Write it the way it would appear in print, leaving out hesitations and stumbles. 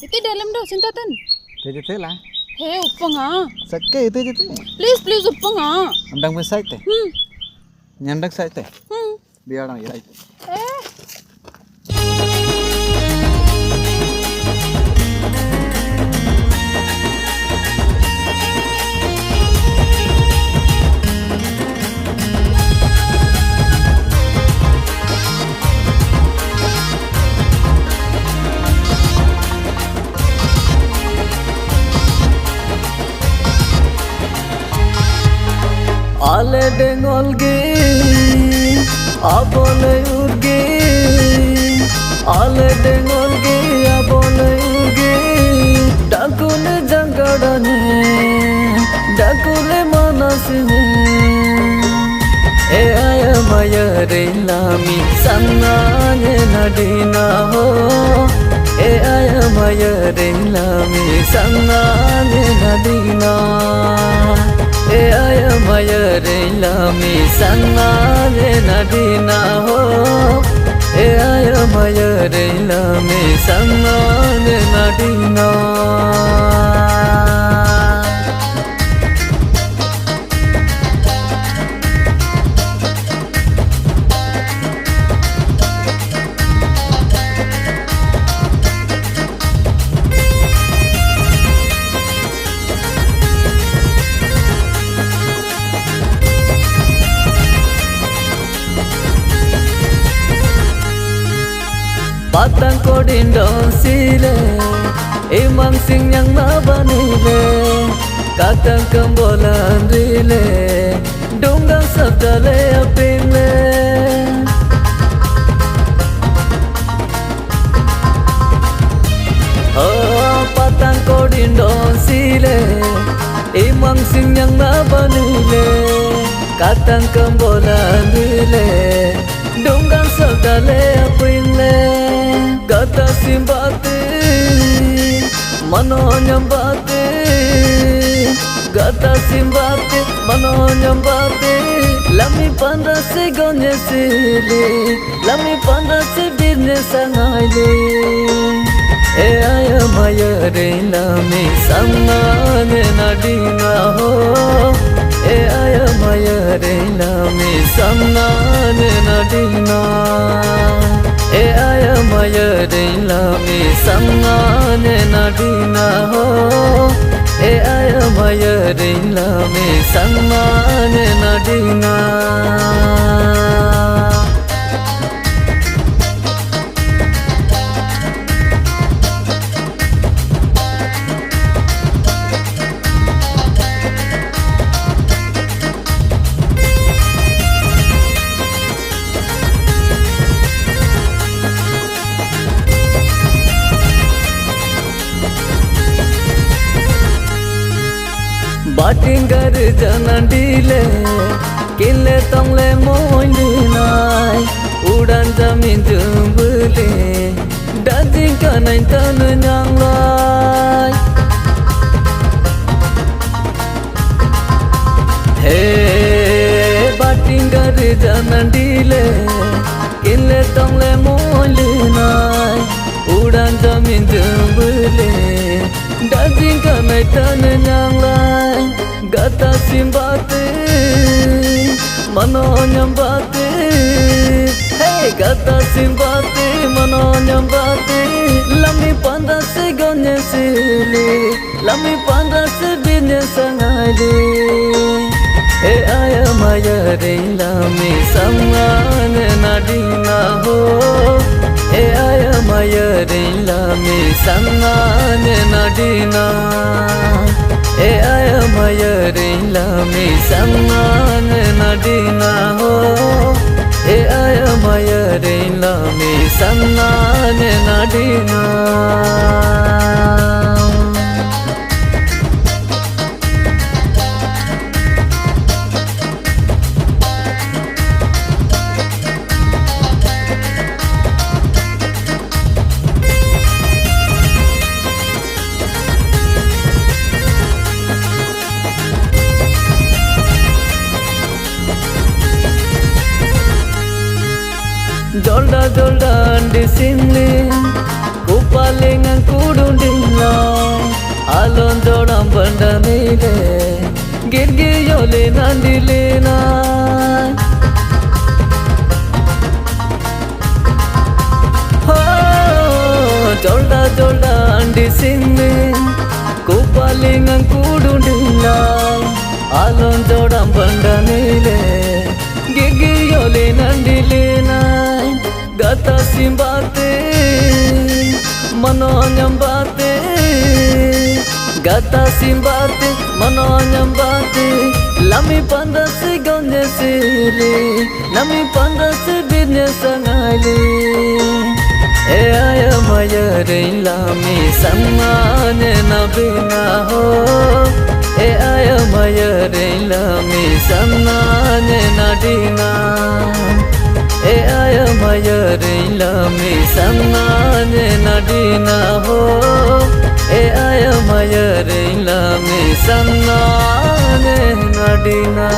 Siki dalam do sintatan. Te lah. He uppanga. Sakke itu jete. Please uppanga. Andang mesai te. Nyandak sai te. Biar orang irai. Ale dengol ge, abole urge. Ale dengol ge, abole urge. Dakule jangadane, dakule manasine. E aya maya relami sannane nadina ho. E aya maya relami sannane nadina. E aya maya relami sannane nadina ho. E aya maya relami sannane nadina. Batang kodindong sile, imang sing yang nabanile, katang kembolan rile, dunggang sabdale apingle. Oh, batang kodindong sile, imang sing yang nabanile, katang kembolan rile, dunggang sabdale apingle. Gata simbate, mano nyambate. Gata simbate, mano nyambate. Lami pandra se gonye sile, lami pandra se birne sangaile. E aya maya re lami sannane nadina ho. E aya maya re lami sannane nadina. E aya maya relami sannane nadina ho. E aya maya relami sannane nadina. Batingar janandile, kille tongle moilinai, udan jamin jumbule, dajing kanai tanu nyanglai. Hey, batingar janandile, kille tongle moilinai, udan jamin jumbule. Dajing kanai tanu nyanglai, gata simbate, mano nyambate. Hey, gata simbate, mano nyambate. Lami pandra se gonye sile, lami pandra se birne sangaile. E aya maya relami sannane nadina ho. E aya maya relami sannane nadina. E aya maya relami sannane nadina ho. E aya maya relami sannane nadina. Jolda jolda andi simli, palingan kudundilai alon joram bandanile girgi yole nandilena jolda jolda andi sinne ku palingan kudundilai alon joram bandanile girgi yole nandilena gata simbate manonyambate gata simbate manonyambate lami pandasi gonje sile lami pandasi binne sangali e aya mayare lami sammane nabina ho e aya mayare lami sammane nadina e aya mayare lami sammane nadina ho e aya mayare lami sammane nadina